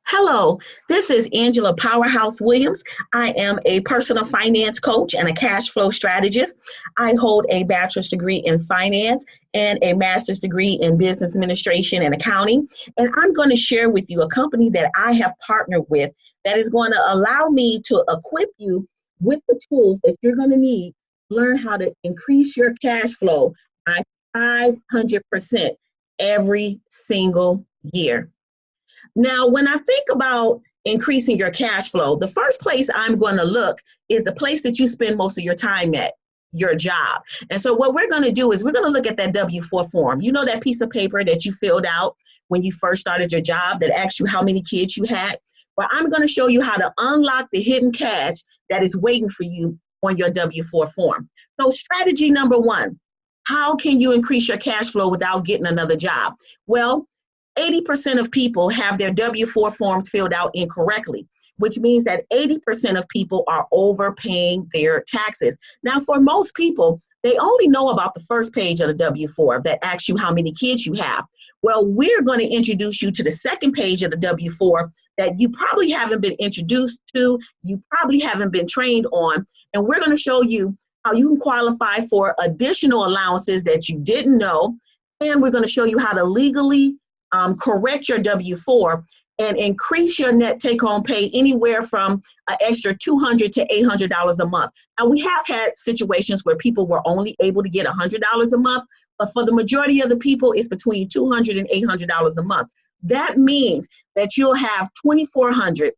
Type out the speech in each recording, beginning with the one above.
Hello, this is Angela Powerhouse Williams. I am a personal finance coach and a cash flow strategist. I hold a bachelor's degree in finance and a master's degree in business administration and accounting. And I'm going to share with you a company that I have partnered with that is going to allow me to equip you with the tools that you're going to need to learn how to increase your cash flow by 500% every single year. Now, when I think about increasing your cash flow, the first place I'm going to look is the place that you spend most of your time at, your job. And so what we're going to do is we're going to look at that W-4 form. You know, that piece of paper that you filled out when you first started your job that asks you how many kids you had? Well, I'm going to show you how to unlock the hidden cash that is waiting for you on your W-4 form. So strategy number one, how can you increase your cash flow without getting another job? Well, 80% of people have their W-4 forms filled out incorrectly, which means that 80% of people are overpaying their taxes. Now, for most people, they only know about the first page of the W-4 that asks you how many kids you have. Well, we're going to introduce you to the second page of the W-4 that you probably haven't been introduced to, you probably haven't been trained on, and we're going to show you how you can qualify for additional allowances that you didn't know, and we're going to show you how to legally correct your W-4 and increase your net take-home pay anywhere from an extra $200 to $800 a month. Now, we have had situations where people were only able to get $100 a month, but for the majority of the people, it's between $200 and $800 a month. That means that you'll have $2,400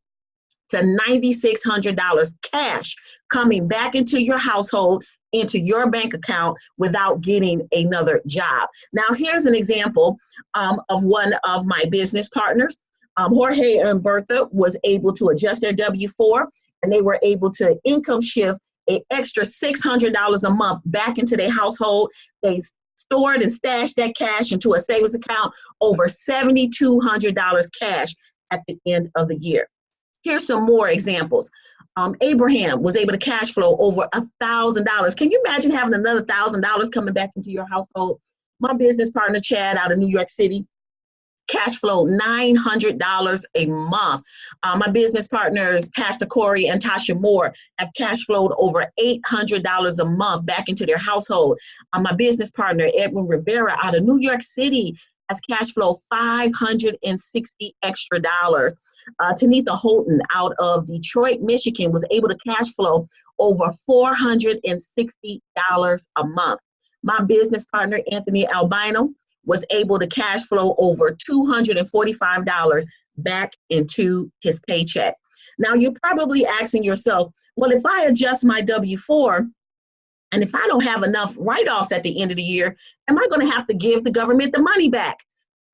to $9,600 cash coming back into your household, into your bank account without getting another job. Now, here's an example of one of my business partners. Jorge and Bertha was able to adjust their W-4, and they were able to income shift an extra $600 a month back into their household. They stored and stashed that cash into a savings account, over $7,200 cash at the end of the year. Here's some more examples. Abraham was able to cash flow over $1,000. Can you imagine having another $1,000 coming back into your household? My business partner, Chad, out of New York City, cash flow $900 a month. My business partners, Pastor Corey and Tasha Moore, have cash flowed over $800 a month back into their household. My business partner, Edwin Rivera, out of New York City, has cash flow $560 extra dollars. Tanitha Holton out of Detroit, Michigan, was able to cash flow over $460 a month. My business partner, Anthony Albino, was able to cash flow over $245 back into his paycheck. Now, you're probably asking yourself, well, if I adjust my W-4, and if I don't have enough write-offs at the end of the year, am I going to have to give the government the money back?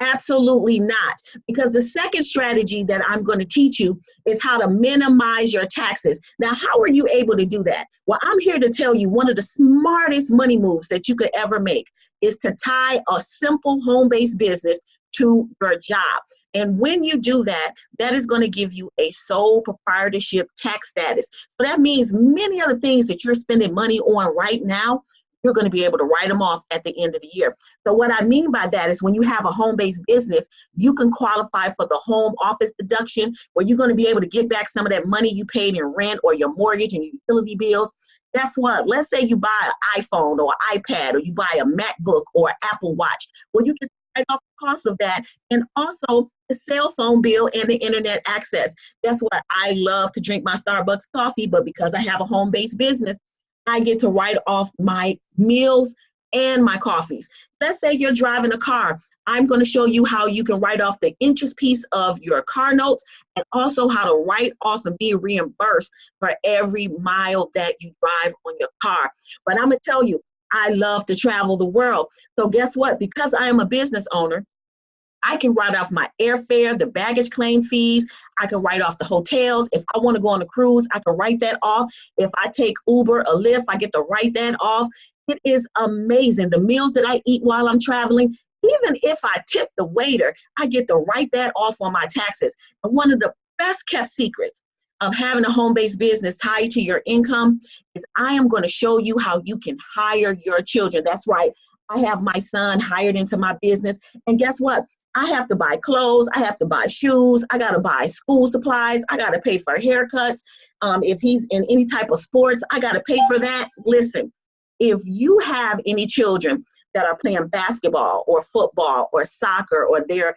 Absolutely not, because the second strategy that I'm going to teach you is how to minimize your taxes. Now, how are you able to do that? Well, I'm here to tell you one of the smartest money moves that you could ever make is to tie a simple home-based business to your job. And when you do that, that is going to give you a sole proprietorship tax status. So that means many of the things that you're spending money on right now, you're going to be able to write them off at the end of the year. So what I mean by that is when you have a home-based business, you can qualify for the home office deduction, where you're going to be able to get back some of that money you paid in rent or your mortgage and your utility bills. Guess what? Let's say you buy an iPhone or an iPad, or you buy a MacBook or an Apple Watch. Well, you can write off the cost of that, and also the cell phone bill and the internet access. Guess what? I love to drink my Starbucks coffee, but because I have a home-based business, I get to write off my meals and my coffees. Let's say you're driving a car. I'm going to show you how you can write off the interest piece of your car notes, and also how to write off and be reimbursed for every mile that you drive on your car. But I'm going to tell you, I love to travel the world. So guess what? Because I am a business owner, I can write off my airfare, the baggage claim fees. I can write off the hotels. If I want to go on a cruise, I can write that off. If I take Uber or Lyft, I get to write that off. It is amazing. The meals that I eat while I'm traveling, even if I tip the waiter, I get to write that off on my taxes. And one of the best kept secrets of having a home-based business tied to your income is I am going to show you how you can hire your children. That's right. I have my son hired into my business. And guess what? I have to buy clothes, I have to buy shoes, I gotta buy school supplies, I gotta pay for haircuts. If he's in any type of sports, I gotta pay for that. Listen, if you have any children that are playing basketball or football or soccer, or they're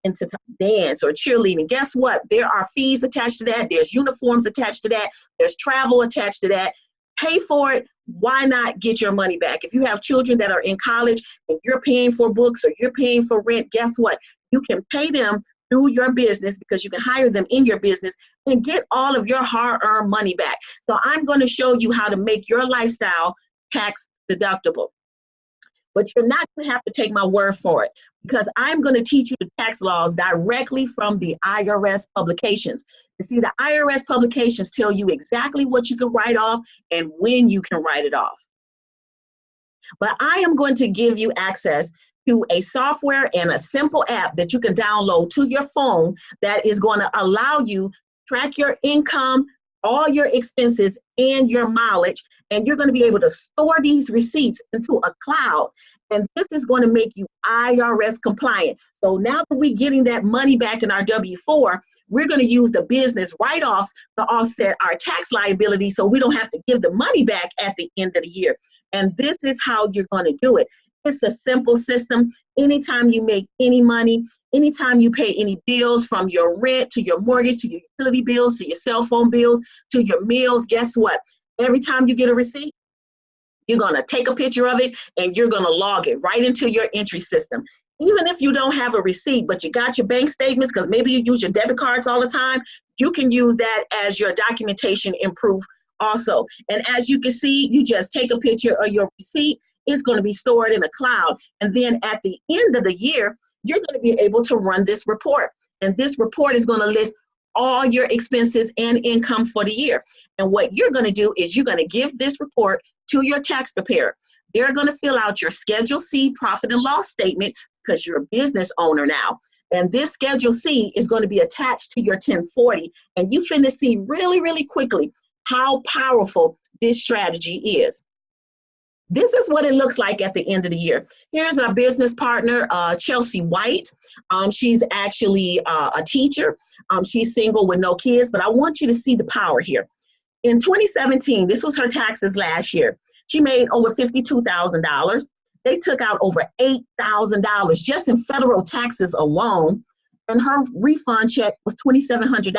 into dance or cheerleading, guess what? There are fees attached to that. There's uniforms attached to that. There's travel attached to that. Pay for it. Why not get your money back? If you have children that are in college and you're paying for books or you're paying for rent, guess what? You can pay them through your business, because you can hire them in your business and get all of your hard-earned money back. So I'm going to show you how to make your lifestyle tax deductible. But you're not going to have to take my word for it, because I'm going to teach you the tax laws directly from the IRS publications. You see, the IRS publications tell you exactly what you can write off and when you can write it off. But I am going to give you access to a software and a simple app that you can download to your phone that is going to allow you to track your income, all your expenses, and your mileage. And you're going to be able to store these receipts into a cloud. And this is going to make you IRS compliant. So now that we're getting that money back in our W-4, we're going to use the business write-offs to offset our tax liability, so we don't have to give the money back at the end of the year. And this is how you're going to do it. It's a simple system. Anytime you make any money, anytime you pay any bills, from your rent to your mortgage to your utility bills to your cell phone bills to your meals, guess what? Every time you get a receipt, you're going to take a picture of it and you're going to log it right into your entry system. Even if you don't have a receipt, but you got your bank statements, because maybe you use your debit cards all the time, you can use that as your documentation and proof also. And as you can see, you just take a picture of your receipt. It's going to be stored in a cloud. And then at the end of the year, you're going to be able to run this report. And this report is going to list all your expenses and income for the year. And what you're going to do is you're going to give this report to your tax preparer. They're going to fill out your Schedule C profit and loss statement, because you're a business owner now. And this Schedule C is going to be attached to your 1040. And you finna see really, really quickly how powerful this strategy is. This is what it looks like at the end of the year. Here's our business partner, Chelsea White. She's actually a teacher. She's single with no kids, but I want you to see the power here. In 2017, this was her taxes last year. She made over $52,000. They took out over $8,000 just in federal taxes alone, and her refund check was $2,700.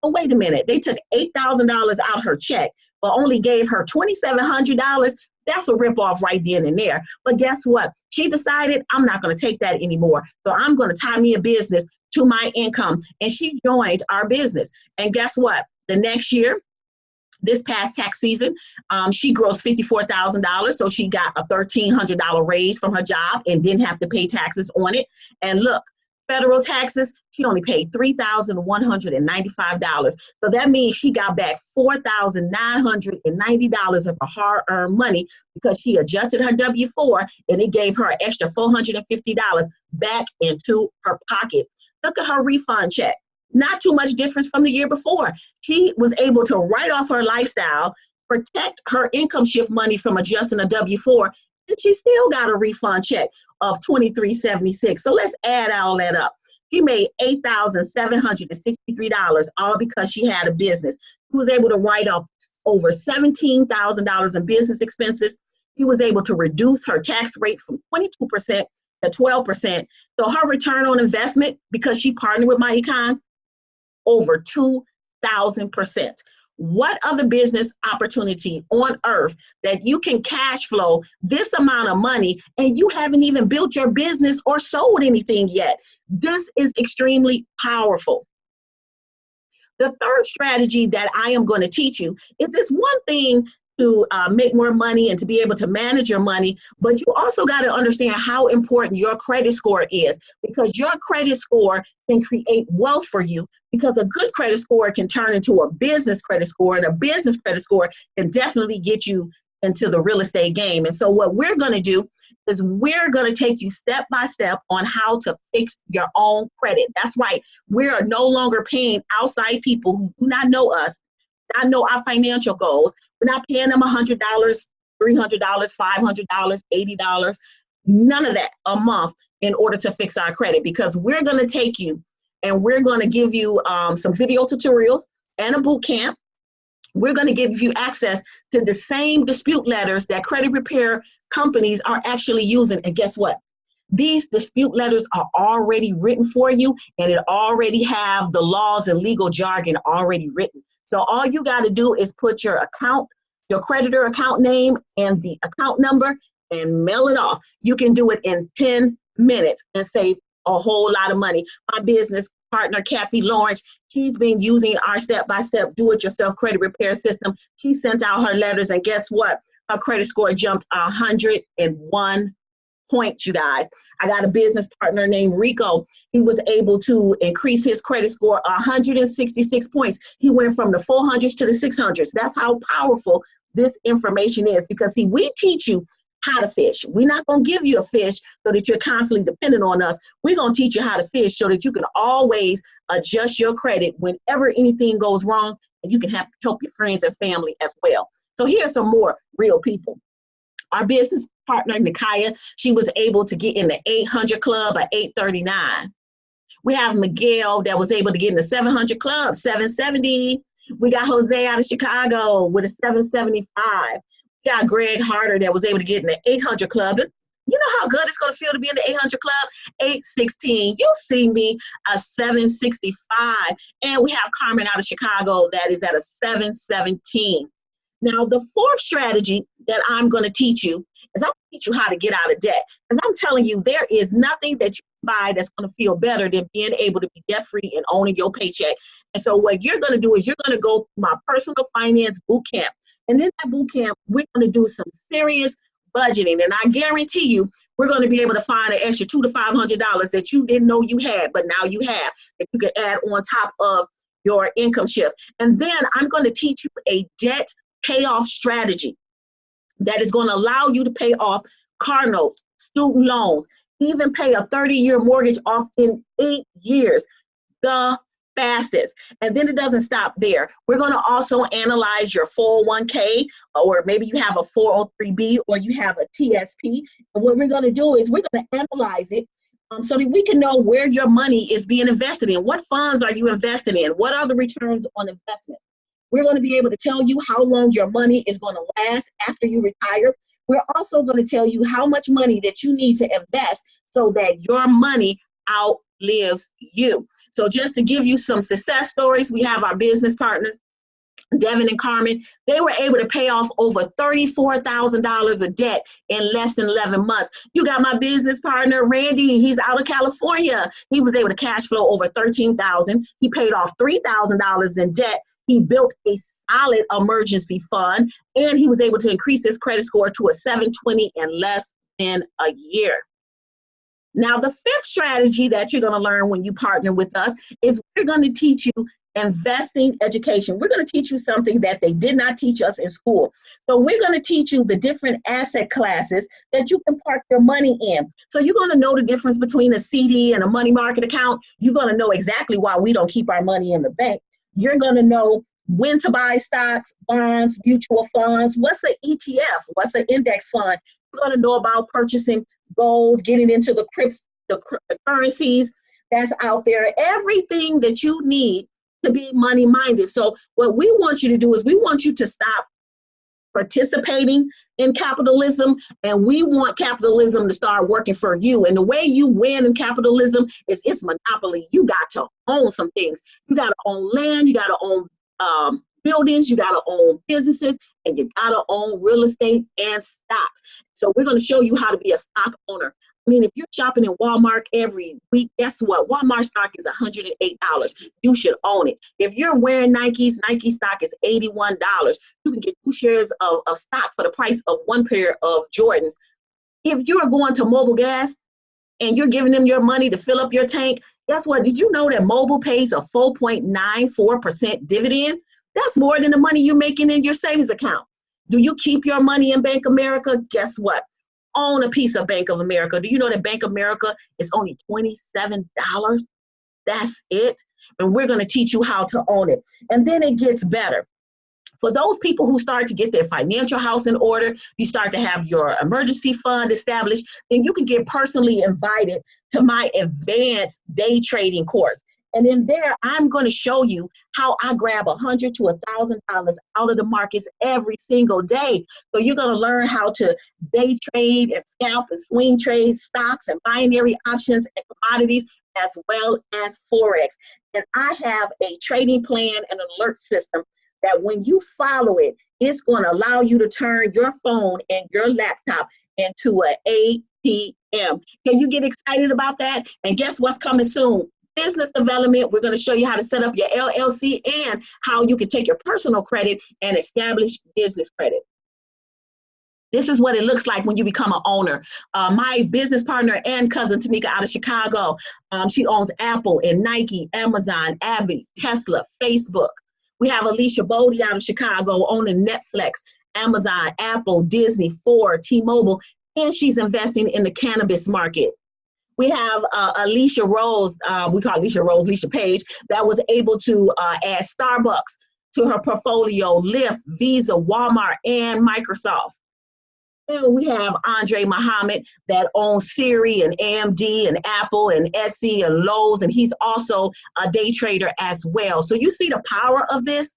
But wait a minute, they took $8,000 out her check, but only gave her $2,700. That's a ripoff right then and there. But guess what? She decided, I'm not going to take that anymore. So I'm going to tie me a business to my income. And she joined our business. And guess what? The next year, this past tax season, she grossed $54,000. So she got a $1,300 raise from her job and didn't have to pay taxes on it. And look, federal taxes, she only paid $3,195. So that means she got back $4,990 of her hard-earned money, because she adjusted her W-4 and it gave her an extra $450 back into her pocket. Look at her refund check. Not too much difference from the year before. She was able to write off her lifestyle, protect her income shift money from adjusting a W-4, and she still got a refund check of $23.76. So let's add all that up. She made $8,763, all because she had a business. She was able to write off over $17,000 in business expenses. She was able to reduce her tax rate from 22% to 12%. So her return on investment, because she partnered with MyEcon, over 2,000%. What other business opportunity on earth that you can cash flow this amount of money and you haven't even built your business or sold anything yet? This is extremely powerful. The third strategy that I am going to teach you is this one thing to make more money and to be able to manage your money, but you also got to understand how important your credit score is, because your credit score can create wealth for you, because a good credit score can turn into a business credit score, and a business credit score can definitely get you into the real estate game. And so what we're going to do is we're going to take you step by step on how to fix your own credit. That's right. We are no longer paying outside people who do not know us, not know our financial goals. We're not paying them $100, $300, $500, $80. none of that a month in order to fix our credit, because we're going to take you and we're going to give you some video tutorials and a boot camp. We're going to give you access to the same dispute letters that credit repair companies are actually using. And guess what? These dispute letters are already written for you, and it already have the laws and legal jargon already written. So all you got to do is put your account, your creditor account name and the account number, and mail it off. You can do it in 10 minutes and save a whole lot of money. My business partner, Kathy Lawrence, she's been using our step-by-step do-it-yourself credit repair system. She sent out her letters, and guess what? Her credit score jumped 101 points, you guys. I got a business partner named Rico. He was able to increase his credit score 166 points. He went from the 400s to the 600s. That's how powerful this information is, because see, we teach you how to fish. We're not going to give you a fish so that you're constantly dependent on us. We're going to teach you how to fish so that you can always adjust your credit whenever anything goes wrong, and you can help your friends and family as well. So here's some more real people. Our business partner, Nikaya, she was able to get in the 800 club at 839. We have Miguel that was able to get in the 700 club, 770. We got Jose out of Chicago with a 775. We got Greg Harder that was able to get in the 800 club. You know how good it's going to feel to be in the 800 club? 816. You see me, a 765. And we have Carmen out of Chicago that is at a 717. Now, the fourth strategy that I'm going to teach you is I'm going to teach you how to get out of debt. Because I'm telling you, there is nothing that you buy that's going to feel better than being able to be debt-free and owning your paycheck. And so what you're going to do is you're going to go through my personal finance boot camp. And in that boot camp, we're going to do some serious budgeting. And I guarantee you, we're going to be able to find an extra $200 to $500 that you didn't know you had, but now you have, that you can add on top of your income shift. And then I'm going to teach you a debt payoff strategy that is going to allow you to pay off car notes, student loans, even pay a 30-year mortgage off in 8 years, the fastest. And then it doesn't stop there. We're going to also analyze your 401k, or maybe you have a 403b, or you have a TSP. And what we're going to do is we're going to analyze it so that we can know where your money is being invested in. What funds are you invested in? What are the returns on investment? We're going to be able to tell you how long your money is going to last after you retire. We're also going to tell you how much money that you need to invest so that your money outlives you. So just to give you some success stories, we have our business partners, Devin and Carmen. They were able to pay off over $34,000 of debt in less than 11 months. You got my business partner, Randy. He's out of California. He was able to cash flow over $13,000. He paid off $3,000 in debt. He built a solid emergency fund, and he was able to increase his credit score to a 720 in less than a year. Now, the fifth strategy that you're going to learn when you partner with us is we're going to teach you investing education. We're going to teach you something that they did not teach us in school. So we're going to teach you the different asset classes that you can park your money in. So you're going to know the difference between a CD and a money market account. You're going to know exactly why we don't keep our money in the bank. You're going to know when to buy stocks, bonds, mutual funds. What's an ETF? What's an index fund? You're going to know about purchasing gold, getting into the currencies that's out there, everything that you need to be money minded. So what we want you to do is we want you to stop participating in capitalism, and we want capitalism to start working for you. And the way you win in capitalism is it's monopoly. You got to own some things. You got to own land, you got to own buildings, you got to own businesses, and you got to own real estate and stocks. So we're going to show you how to be a stock owner. I mean, if you're shopping in Walmart every week, guess what? Walmart stock is $108. You should own it. If you're wearing Nikes, Nike stock is $81. You can get 2 shares of stock for the price of 1 pair of Jordans. If you're going to Mobil Gas and you're giving them your money to fill up your tank, guess what? Did you know that Mobil pays a 4.94% dividend? That's more than the money you're making in your savings account. Do you keep your money in Bank America? Guess what? Own a piece of Bank of America. Do you know that Bank of America is only $27? That's it. And we're going to teach you how to own it. And then it gets better. For those people who start to get their financial house in order, you start to have your emergency fund established, then you can get personally invited to my advanced day trading course. And in there, I'm going to show you how I grab $100 to $1,000 out of the markets every single day. So you're going to learn how to day trade and scalp and swing trade stocks and binary options and commodities, as well as Forex. And I have a trading plan and alert system that when you follow it, it's going to allow you to turn your phone and your laptop into an ATM. Can you get excited about that? And guess what's coming soon? Business development. We're going to show you how to set up your LLC and how you can take your personal credit and establish business credit. This is what it looks like when you become an owner. My business partner and cousin, Tanika, out of Chicago, she owns Apple and Nike, Amazon, Abby, Tesla, Facebook. We have Alicia Bodie out of Chicago owning Netflix, Amazon, Apple, Disney, Ford, T-Mobile, and she's investing in the cannabis market. We have Alicia Rose, we call Alicia Rose, Alicia Page, that was able to add Starbucks to her portfolio, Lyft, Visa, Walmart, and Microsoft. And we have Andre Muhammad that owns Siri and AMD and Apple and Etsy and Lowe's, and he's also a day trader as well. So you see the power of this?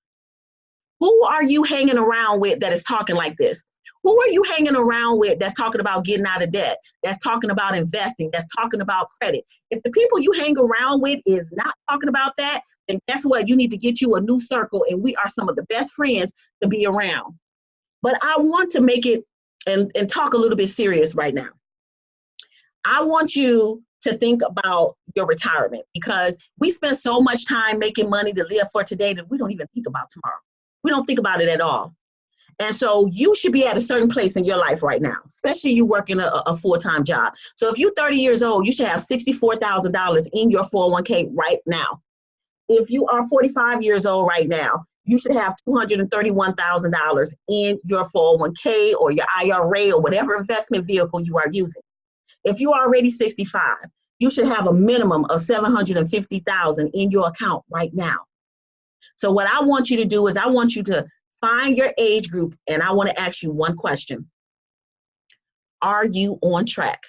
Who are you hanging around with that is talking like this? Who are you hanging around with that's talking about getting out of debt, that's talking about investing, that's talking about credit? If the people you hang around with is not talking about that, then guess what? You need to get you a new circle, and we are some of the best friends to be around. But I want to make it and talk a little bit serious right now. I want you to think about your retirement, because we spend so much time making money to live for today that we don't even think about tomorrow. We don't think about it at all. And so you should be at a certain place in your life right now, especially you working a full-time job. So if you're 30 years old, you should have $64,000 in your 401k right now. If you are 45 years old right now, you should have $231,000 in your 401k or your IRA or whatever investment vehicle you are using. If you are already 65, you should have a minimum of $750,000 in your account right now. So what I want you to do is I want you to find your age group, and I want to ask you one question. Are you on track?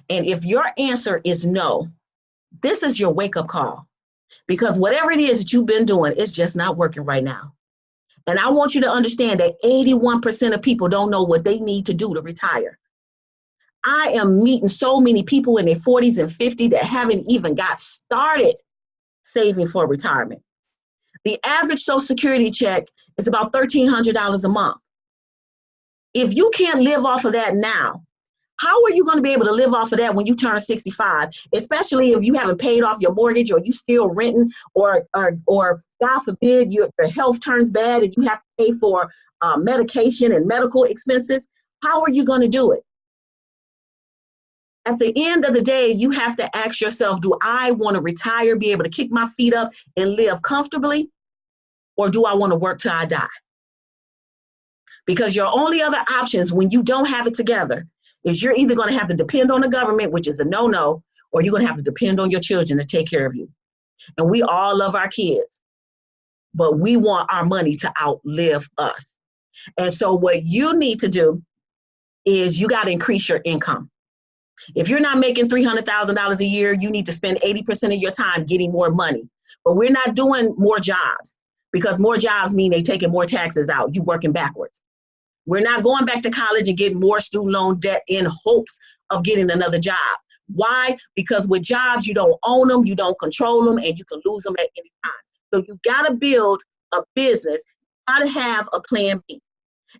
And if your answer is no, this is your wake-up call. Because whatever it is that you've been doing, it's just not working right now. And I want you to understand that 81% of people don't know what they need to do to retire. I am meeting so many people in their 40s and 50s that haven't even got started saving for retirement. The average Social Security check is about $1,300 a month. If you can't live off of that now, how are you going to be able to live off of that when you turn 65, especially if you haven't paid off your mortgage or you still renting, or God forbid your health turns bad and you have to pay for medication and medical expenses? How are you going to do it? At the end of the day, you have to ask yourself, do I want to retire, be able to kick my feet up and live comfortably, or do I want to work till I die? Because your only other options when you don't have it together is you're either going to have to depend on the government, which is a no-no, or you're going to have to depend on your children to take care of you. And we all love our kids, but we want our money to outlive us. And so what you need to do is you got to increase your income. If you're not making $300,000 a year, you need to spend 80% of your time getting more money. But we're not doing more jobs, because more jobs mean they taking more taxes out. You working backwards. We're not going back to college and getting more student loan debt in hopes of getting another job. Why? Because with jobs, you don't own them, you don't control them, and you can lose them at any time. So you got to build a business, you got to have a plan B.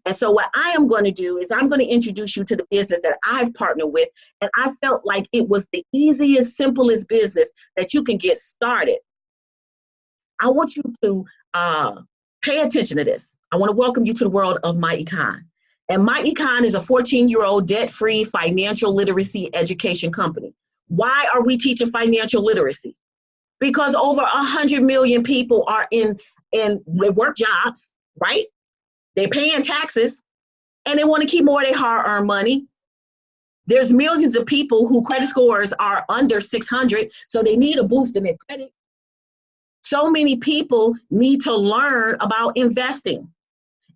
And so what I am going to do is I'm going to introduce you to the business that I've partnered with, and I felt like it was the easiest, simplest business that you can get started. I want you to pay attention to this. I want to welcome you to the world of MyEcon. And MyEcon is a 14-year-old debt-free financial literacy education company. Why are we teaching financial literacy? Because over 100 million people are in work jobs, right? They're paying taxes, and they want to keep more of their hard-earned money. There's millions of people whose credit scores are under 600, so they need a boost in their credit. So many people need to learn about investing.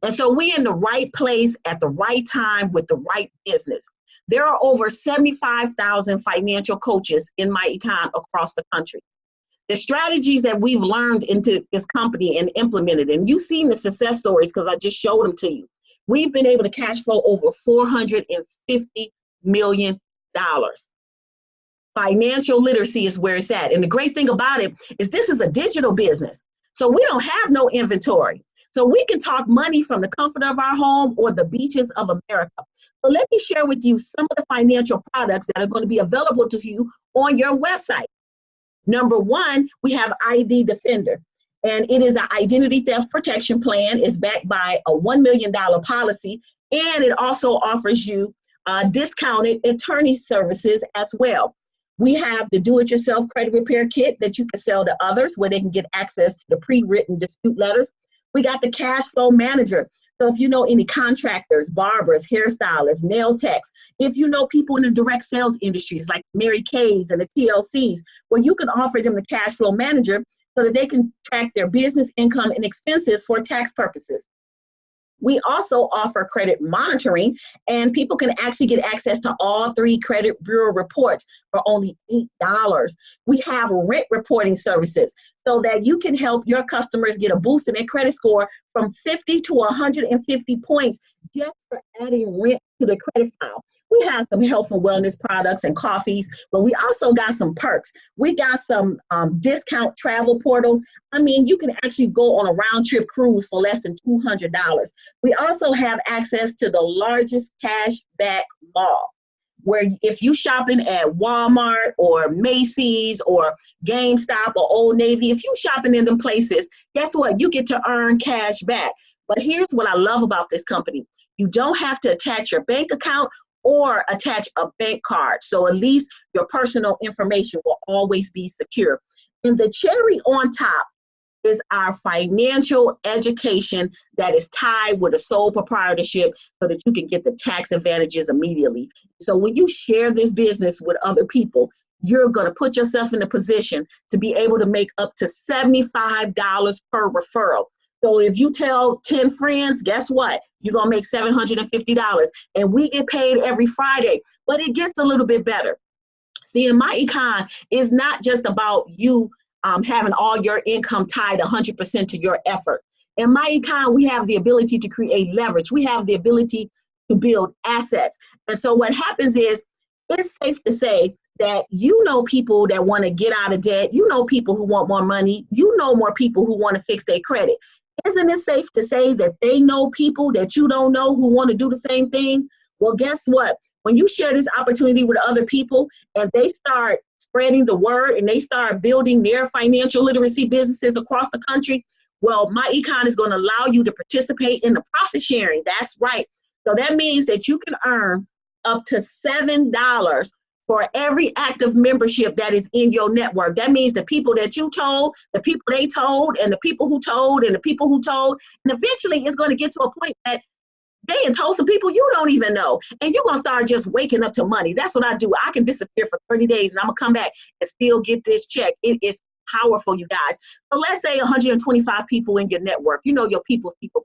And so we're in the right place at the right time with the right business. There are over 75,000 financial coaches in my econ across the country. The strategies that we've learned into this company and implemented, and you've seen the success stories because I just showed them to you. We've been able to cash flow over $450 million. Financial literacy is where it's at. And the great thing about it is this is a digital business. So we don't have no inventory. So we can talk money from the comfort of our home or the beaches of America. So let me share with you some of the financial products that are going to be available to you on your website. Number one, we have ID Defender, and it is an identity theft protection plan. It's backed by a $1 million policy, and it also offers you discounted attorney services as well. We have the do-it-yourself credit repair kit that you can sell to others where they can get access to the pre-written dispute letters. We got the cash flow manager. So if you know any contractors, barbers, hairstylists, nail techs, if you know people in the direct sales industries like Mary Kay's and the TLCs, well, you can offer them the cash flow manager so that they can track their business income and expenses for tax purposes. We also offer credit monitoring, and people can actually get access to all 3 credit bureau reports for only $8. We have rent reporting services so that you can help your customers get a boost in their credit score from 50 to 150 points just for adding rent to the credit file. We have some health and wellness products and coffees, but we also got some perks. We got some discount travel portals. I mean, you can actually go on a round trip cruise for less than $200. We also have access to the largest cash back mall, where if you shopping at Walmart or Macy's or GameStop or Old Navy, if you shopping in them places, guess what? You get to earn cash back. But here's what I love about this company. You don't have to attach your bank account or attach a bank card. So at least your personal information will always be secure. And the cherry on top is our financial education that is tied with a sole proprietorship so that you can get the tax advantages immediately. So when you share this business with other people, you're going to put yourself in a position to be able to make up to $75 per referral. So if you tell 10 friends, guess what? You're going to make $750. And we get paid every Friday, but it gets a little bit better. See, in my econ, it's not just about you having all your income tied 100% to your effort. In my econ, we have the ability to create leverage. We have the ability to build assets. And so what happens is, it's safe to say that you know people that want to get out of debt. You know people who want more money. You know more people who want to fix their credit. Isn't it safe to say that they know people that you don't know who want to do the same thing? Well, guess what? When you share this opportunity with other people and they start spreading the word and they start building their financial literacy businesses across the country, well, my econ is going to allow you to participate in the profit sharing. That's right. So that means that you can earn up to $7 for every active membership that is in your network. That means the people that you told, the people they told, and the people who told, and the people who told. And eventually it's going to get to a point that they had told some people you don't even know. And you're going to start just waking up to money. That's what I do. I can disappear for 30 days and I'm going to come back and still get this check. It is powerful, you guys. So let's say 125 people in your network. You know your people's people.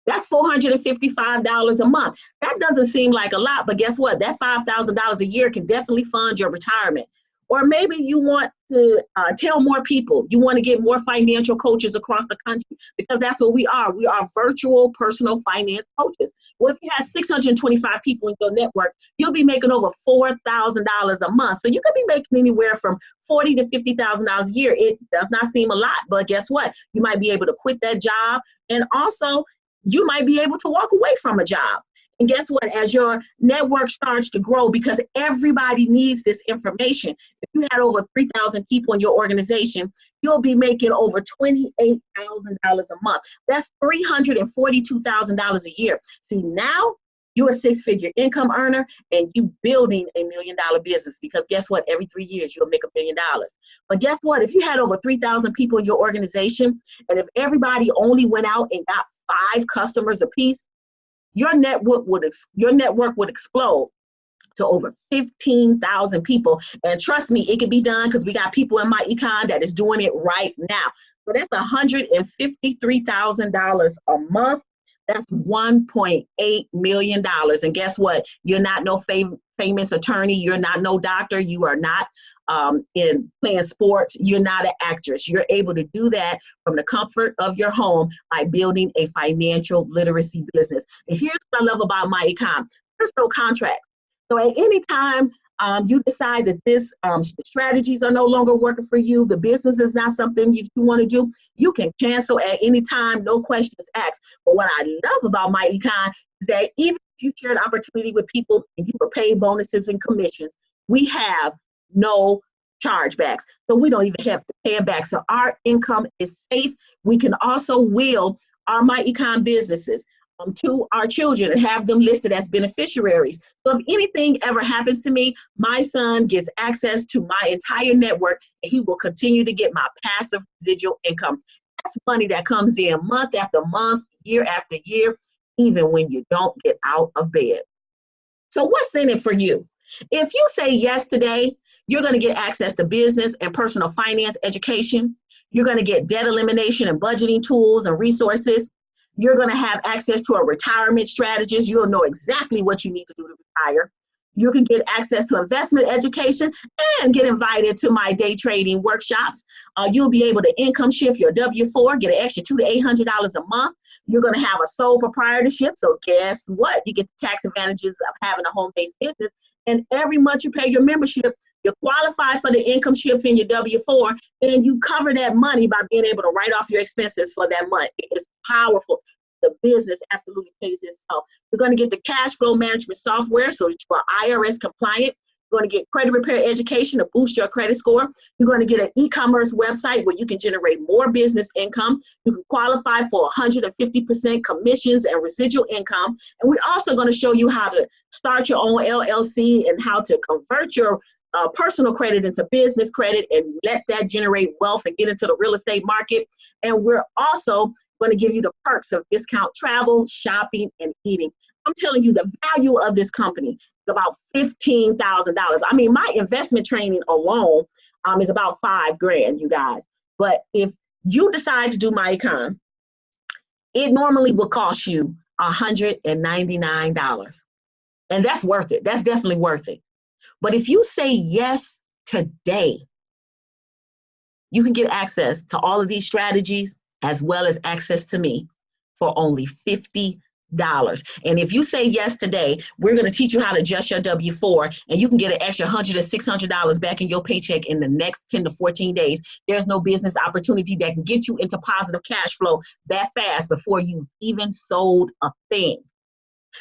That's $455 a month. That doesn't seem like a lot, but guess what? That $5,000 a year can definitely fund your retirement. Or maybe you want to tell more people. You want to get more financial coaches across the country, because that's what we are. We are virtual personal finance coaches. Well, if you have 625 people in your network, you'll be making over $4,000 a month. So you could be making anywhere from $40,000 to $50,000 a year. It does not seem a lot, but guess what? You might be able to quit that job, and also you might be able to walk away from a job. And guess what? As your network starts to grow, because everybody needs this information, if you had over 3,000 people in your organization, you'll be making over $28,000 a month. That's $342,000 a year. See, now you're a 6-figure income earner and you building $1 million business, because guess what? Every 3 years, you'll make $1 million. But guess what? If you had over 3,000 people in your organization, and if everybody only went out and got 5 customers apiece, your network would explode. to over 15,000 people. And trust me, it can be done because we got people in my econ that is doing it right now. So that's $153,000 a month. That's $1.8 million. And guess what? You're not no famous attorney. You're not no doctor. You are not in playing sports. You're not an actress. You're able to do that from the comfort of your home by building a financial literacy business. And here's what I love about my econ. There's no contract. So at any time you decide that this strategies are no longer working for you, the business is not something you want to do, you can cancel at any time, no questions asked. But what I love about my econ is that even if you share an opportunity with people and you were paid bonuses and commissions, we have no chargebacks. So we don't even have to pay it back. So our income is safe. We can also will our my econ businesses to our children and have them listed as beneficiaries. So if anything ever happens to me, my son gets access to my entire network and he will continue to get my passive residual income. That's money that comes in month after month, year after year, even when you don't get out of bed. So what's in it for you? If you say yes today, you're going to get access to business and personal finance education. You're going to get debt elimination and budgeting tools and resources. You're going to have access to a retirement strategist. You'll know exactly what you need to do to retire. You can get access to investment education and get invited to my day trading workshops. You'll be able to income shift your W-4, get an extra $200 to $800 a month. You're going to have a sole proprietorship. So guess what? You get the tax advantages of having a home-based business. And every month you pay your membership, you qualify for the income shift in your W-4, and you cover that money by being able to write off your expenses for that month. It's powerful. The business absolutely pays itself. You're going to get the cash flow management software, so you are IRS compliant. You're going to get credit repair education to boost your credit score. You're going to get an e-commerce website where you can generate more business income. You can qualify for 150% commissions and residual income. And we're also going to show you how to start your own LLC and how to convert your personal credit into business credit and let that generate wealth and get into the real estate market. And we're also going to give you the perks of discount travel, shopping, and eating. I'm telling you, the value of this company is about $15,000. I mean, my investment training alone is about $5,000, you guys. But if you decide to do my econ, it normally will cost you $199. And that's worth it. That's definitely worth it. But if you say yes today, you can get access to all of these strategies as well as access to me for only $50. And if you say yes today, we're going to teach you how to adjust your W-4, and you can get an extra $100 to $600 back in your paycheck in the next 10 to 14 days. There's no business opportunity that can get you into positive cash flow that fast before you've even sold a thing.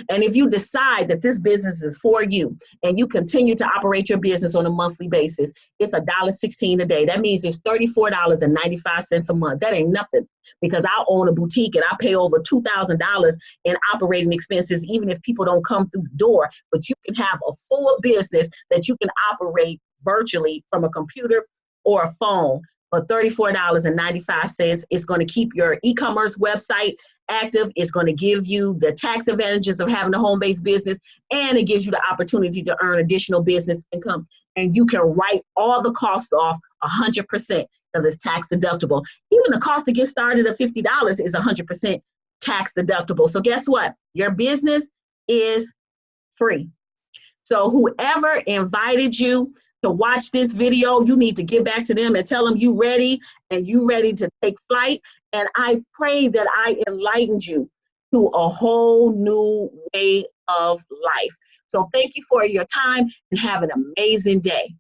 And if you decide that this business is for you and you continue to operate your business on a monthly basis, it's $1.16 a day. That means it's $34.95 a month. That ain't nothing, because I own a boutique and I pay over $2,000 in operating expenses, even if people don't come through the door. But you can have a full business that you can operate virtually from a computer or a phone for $34.95. It's going to keep your e-commerce website active. It's going to give you the tax advantages of having a home-based business, and it gives you the opportunity to earn additional business income. And you can write all the costs off 100% because it's tax deductible. Even the cost to get started at $50 is 100% tax deductible. So guess what? Your business is free. So whoever invited you to watch this video, you need to get back to them and tell them you ready and you ready to take flight. And I pray that I enlightened you to a whole new way of life. So thank you for your time and have an amazing day.